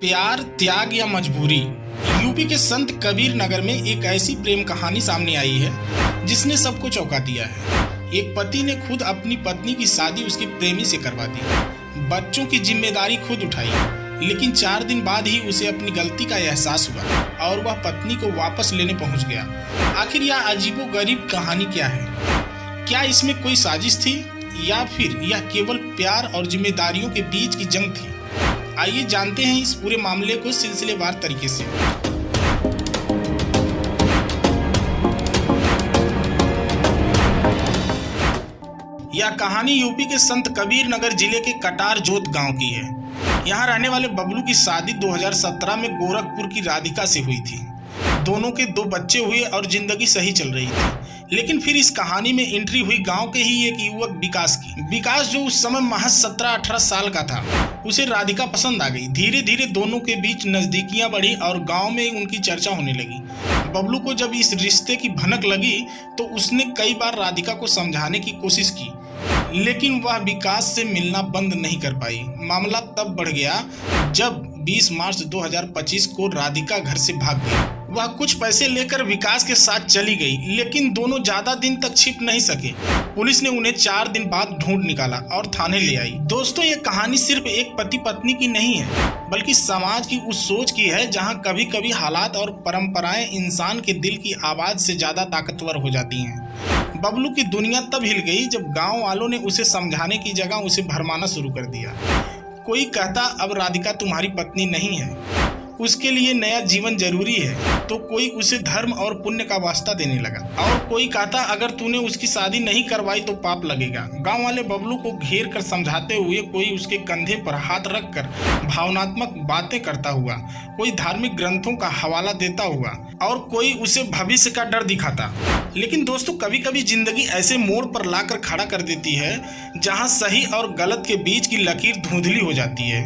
प्यार, त्याग या मजबूरी। यूपी के संत कबीर नगर में एक ऐसी प्रेम कहानी सामने आई है जिसने सबको चौंका दिया है। एक पति ने खुद अपनी पत्नी की शादी उसके प्रेमी से करवा दी, बच्चों की जिम्मेदारी खुद उठाई, लेकिन 4 दिन बाद ही उसे अपनी गलती का एहसास हुआ और वह पत्नी को वापस लेने पहुंच गया। आखिर यह अजीबोगरीब कहानी क्या है? क्या इसमें कोई साजिश थी या फिर यह केवल प्यार और जिम्मेदारियों के बीच की जंग थी? आइए जानते हैं इस पूरे मामले को सिलसिलेवार तरीके से। यह कहानी यूपी के संत कबीर नगर जिले के कटार जोत गांव की है। यहाँ रहने वाले बबलू की शादी 2017 में गोरखपुर की राधिका से हुई थी। दोनों के 2 बच्चे हुए और जिंदगी सही चल रही थी। लेकिन फिर इस कहानी में एंट्री हुई गांव के ही एक युवक विकास की। विकास जो उस समय महज 17-18 साल का था, उसे राधिका पसंद आ गई। धीरे धीरे दोनों के बीच नजदीकियां बढ़ी और गांव में उनकी चर्चा होने लगी। बबलू को जब इस रिश्ते की भनक लगी तो उसने कई बार राधिका को समझाने की कोशिश की, लेकिन वह विकास से मिलना बंद नहीं कर पाई। मामला तब बढ़ गया जब 20 मार्च 2025 को राधिका घर से भाग गई। वह कुछ पैसे लेकर विकास के साथ चली गई, लेकिन दोनों ज्यादा दिन तक छिप नहीं सके। पुलिस ने उन्हें 4 दिन बाद ढूंढ निकाला और थाने ले आई। दोस्तों, ये कहानी सिर्फ एक पति पत्नी की नहीं है, बल्कि समाज की उस सोच की है जहां कभी कभी हालात और परंपराएं इंसान के दिल की आवाज से ज्यादा ताकतवर हो जाती हैं। बबलू की दुनिया तब हिल गई जब गांव वालों ने उसे समझाने की जगह उसे भरमाना शुरू कर दिया। कोई कहता अब राधिका तुम्हारी पत्नी नहीं है, उसके लिए नया जीवन जरूरी है, तो कोई उसे धर्म और पुण्य का वास्ता देने लगा। और कोई कहता अगर तूने उसकी शादी नहीं करवाई तो पाप लगेगा। गांव वाले बबलू को घेर कर समझाते हुए, कोई उसके कंधे पर हाथ रखकर भावनात्मक बातें करता हुआ, कोई धार्मिक ग्रंथों का हवाला देता हुआ और कोई उसे भविष्य का डर दिखाता। लेकिन दोस्तों, कभी कभी जिंदगी ऐसे मोड़ पर लाकर खड़ा कर देती है जहां सही और गलत के बीच की लकीर धुंधली हो जाती है,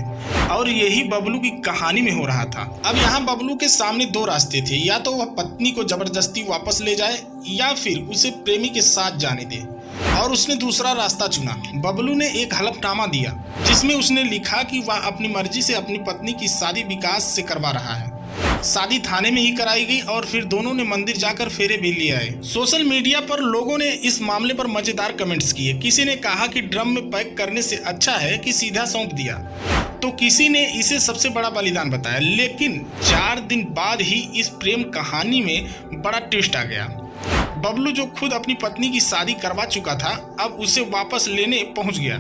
और यही बबलू की कहानी में हो रहा था। अब यहाँ बबलू के सामने 2 रास्ते थे, या तो वह पत्नी को जबरदस्ती वापस ले जाए या फिर उसे प्रेमी के साथ जाने दे, और उसने दूसरा रास्ता चुना। बबलू ने एक हलफनामा दिया जिसमें उसने लिखा कि वह अपनी मर्जी से अपनी पत्नी की शादी विकास से करवा रहा है। शादी थाने में ही कराई गई और फिर दोनों ने मंदिर जाकर फेरे भी ले आए। सोशल मीडिया पर लोगों ने इस मामले पर मजेदार कमेंट्स किए। किसी ने कहा कि ड्रम में पैक करने से अच्छा है कि सीधा सौंप दिया, तो किसी ने इसे सबसे बड़ा बलिदान बताया। लेकिन 4 दिन बाद ही इस प्रेम कहानी में बड़ा ट्विस्ट आ गया। बबलू जो खुद अपनी पत्नी की शादी करवा चुका था, अब उसे वापस लेने पहुंच गया।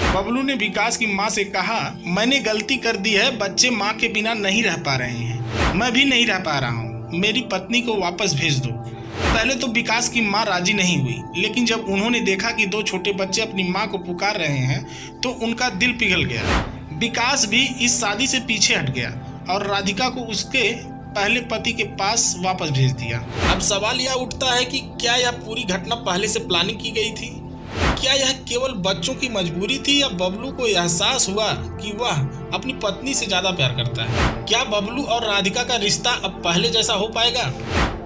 बबलू ने विकास की मां से कहा, मैंने गलती कर दी है, बच्चे मां के बिना नहीं रह पा रहे हैं, मैं भी नहीं रह पा रहा हूं, मेरी पत्नी को वापस भेज दो। पहले तो विकास की मां राजी नहीं हुई, लेकिन जब उन्होंने देखा कि 2 छोटे बच्चे अपनी मां को पुकार रहे हैं तो उनका दिल पिघल गया। विकास भी इस शादी से पीछे हट गया और राधिका को उसके पहले पति के पास वापस भेज दिया। अब सवाल यह उठता है कि क्या यह पूरी घटना पहले से प्लानिंग की गई थी? क्या यह केवल बच्चों की मजबूरी थी या बबलू को एहसास हुआ कि वह अपनी पत्नी से ज्यादा प्यार करता है? क्या बबलू और राधिका का रिश्ता अब पहले जैसा हो पाएगा?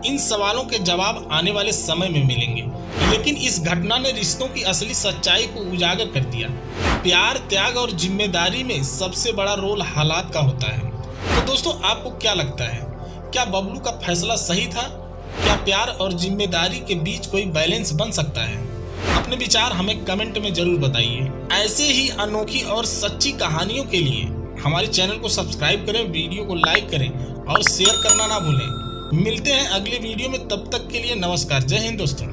इन सवालों के जवाब आने वाले समय में मिलेंगे, लेकिन इस घटना ने रिश्तों की असली सच्चाई को उजागर कर दिया। प्यार, त्याग और जिम्मेदारी में सबसे बड़ा रोल हालात का होता है। तो दोस्तों, आपको क्या लगता है? क्या बबलू का फैसला सही था? क्या प्यार और जिम्मेदारी के बीच कोई बैलेंस बन सकता है? अपने विचार हमें कमेंट में जरूर बताइए। ऐसे ही अनोखी और सच्ची कहानियों के लिए हमारे चैनल को सब्सक्राइब करें, वीडियो को लाइक करें और शेयर करना ना भूलें। मिलते हैं अगले वीडियो में, तब तक के लिए नमस्कार। जय हिंद दोस्तों।